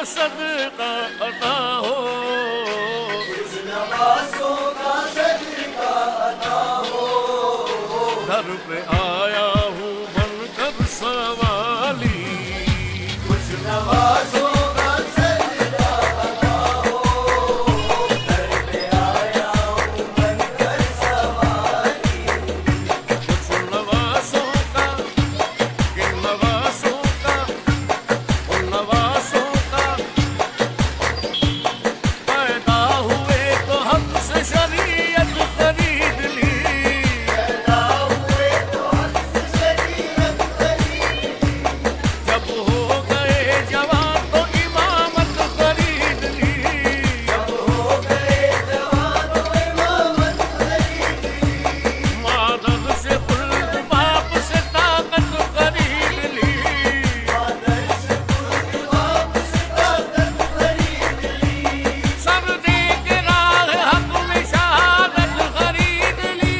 सदका अता हो, कुछ नवाज़ों का सदका अता हो। दर पे आया हूँ बनकर सवाली, कुछ नवाज़ों का सदका अता हो, दर पे आया हूँ बनकर सवाली। कुछ नवाज़ों का, किन नवाज़ों का, उन नवाज़ों पैदा हुए तो हमसे शरीयत खरीद ली, पैदा हुए तो हमसे शरीयत खरीद ली। जब हो गए जवान तो इमामत खरीद ली, जब हो गए जवान तो इमामत खरीद ली। मादद से खुल्द बाप से ताकत खरीद ली, मादर से खुद बाप से ताकत खरीद ली। सर दे के राह हक में शहादत खरीद ली,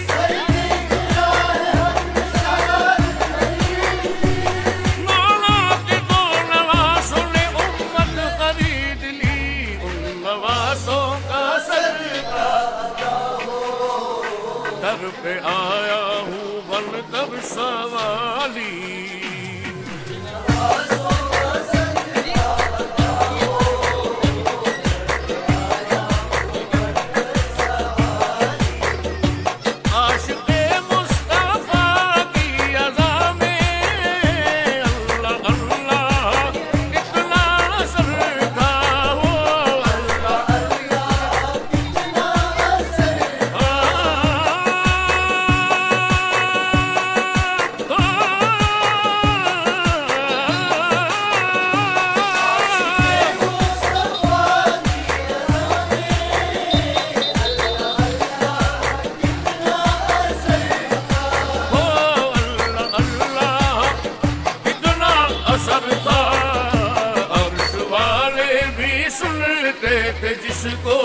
सरने की राह हमने शहादत खरीद ली। मौला के दो नवासों ने उम्मत खरीद ली, उन नवासों का सदका अता हो, दर पे आया हूँ बनकर सवाली। नवाज़ों का सदका अता हो, आया हूँ बनकर सवाली। आशिक़े मुस्तफ़ा की अज़ा में अल्लाह अल्लाह कितना असर था वो, अल्लाह अल्लाह कितना असर सुनते थे जिसको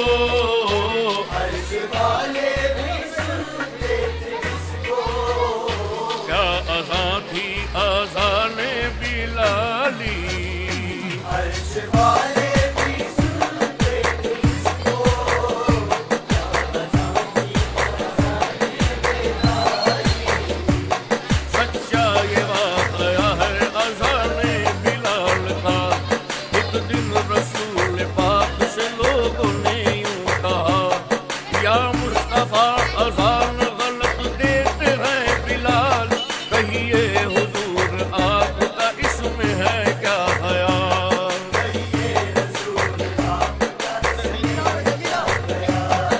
अर्श वाले भी सुनते थे जिसको। क्या अज़ा थी अज़ाने बिलाली, अर्श वाले भी सुनते थे जिसको। सच्चा ये वाक़या है अज़ाने बिलाल का। एक दिन रसूल पाक से लोगों ने यूं कहा, या मुस्तफ़ा अज़ान गलत देते हैं बिलाल, कहिए हुजूर आपका इसमें है क्या ख्याल। कहिए रसूल आपका इसमें क्या ख्याल।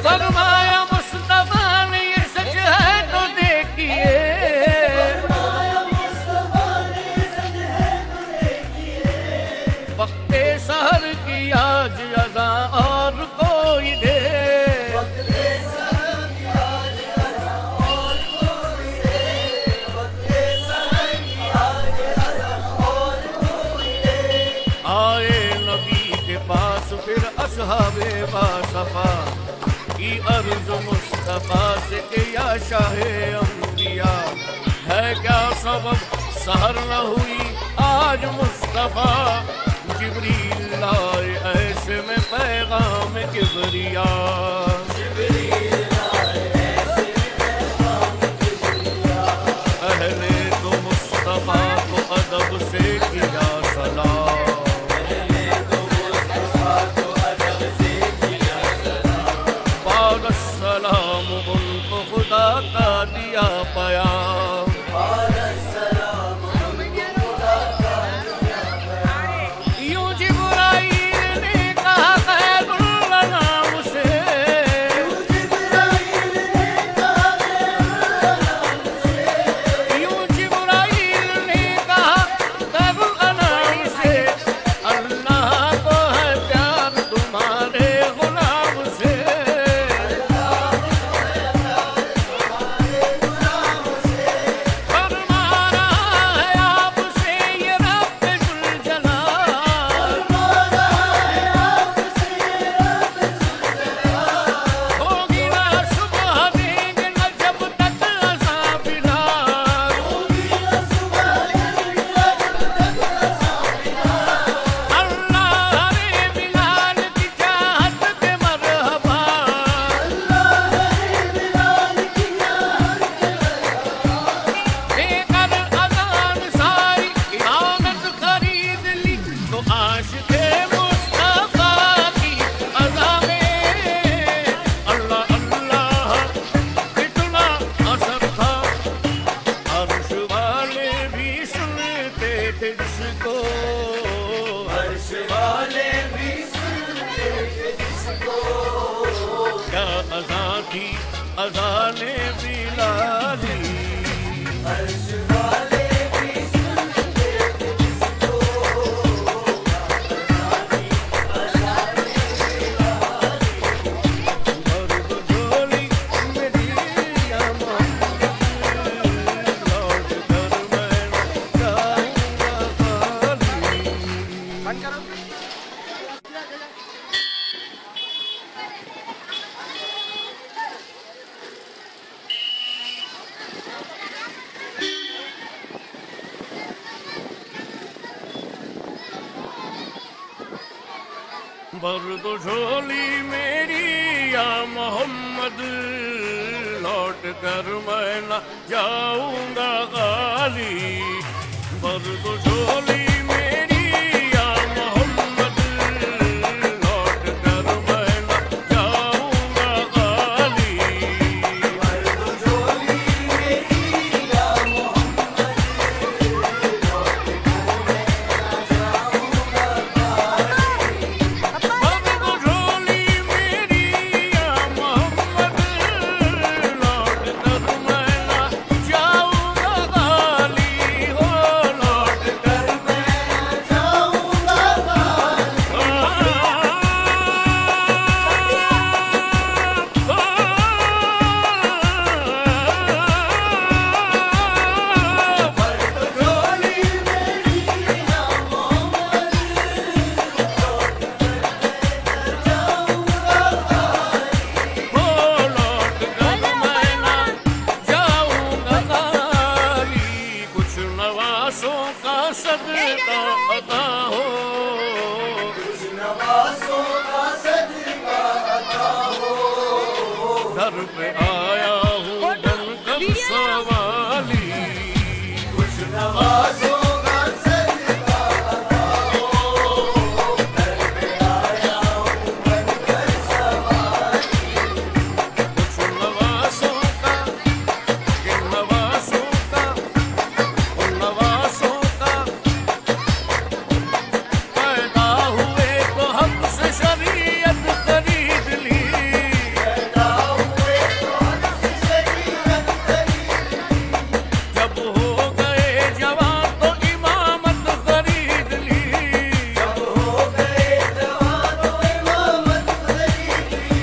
फरमाया मुस्तफ़ा ने ये सच है तो देखिए, फरमाया मुस्तफा ने सच है तो देखिए। वक्ते सहर की आज अज़ा और कोई दे, वक्ते सहर की आज अज़ा और कोई दे। वक्ते सहर की आज अज़ा और कोई दे। आए नबी के पास फिर असहाबे बासफा की अर्ज मुस्तफा से कि या शाहे अंबिया, है क्या सबब सहर न हुई आज मुस्तफा। जिब्रील लाए ऐसे में पैगाम किबरिया, जिब्रील आए ऐसे में पैगाम किबरिया। पहले तो मुस्तफा को अदब से किया सलाम, आशिक़े मुस्तफ़ा की अज़ा में अल्लाह अल्लाह कितना असर था। अर्श वाले भी सुनते थे जिसको, अर्श वाले भी सुनते थे जिसको। क्या अज़ा थी अज़ाने बिलाली। अर्श वाले भी सुनते थे जिसको। अज़ाने बिलाली। मर्द झोली मेरी या मोहम्मद, लौट कर मैं जाऊंगा खाली। भर दो झोली मेरी या मोहम्मद, लौट कर मैं न जाऊंगा खाली। भर दो झोली मेरी या मोहम्मद, लौट कर मैं न जाऊंगा खाली। भर दो झोली मेरी या मोहम्मद, लौट कर मैं न जाऊंगा खाली। भर दो झोली मेरी या मोहम्मद, लौट कर मैं न जाऊंगा खाली। हो लौट कर मैं न जाऊंगा खाली। भर दो झोली मेरी या मोहम्मद, लौट कर मैं न जाऊंगा खाली। हो लौट कर मैं न जाऊंगा खाली। कुछ नवासों का सदका अता हो, कुछ नवासों का सदका अता हो। दर पे आया हूँ बनकर सवाली। कुछ नवासों का सदका अता हो। दर पे आया हूँ बनकर सवाली। कुछ नवासों का, किन नवासों का, उन नवासों का पैदा हुए तो हक से शरीयत खरीद ली। पैदा हुए तो हक से शरीयत खरीद ली। जब हो गए जवान तो इमामत खरीद ली। जब हो गए जवान तो इमामत खरीद ली।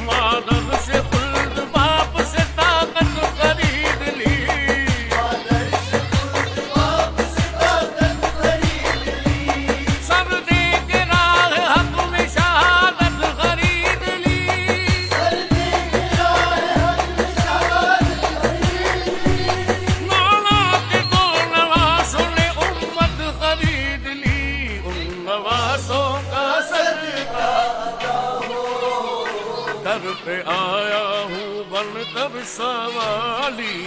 मादर से खुल्द बाप से ताकत खरीद ली। मादर से खुल्द बाप से ताकत खरीद ली। सब दे के राह हक में शहादत खरीद ली। सर दे के राह हक में शहादत खरीद ली। मौला के दो नवासों ने उम्मत खरीद ली। उन नवासों का सदका अता हो। दर पे आया हूँ बनकर सवाली।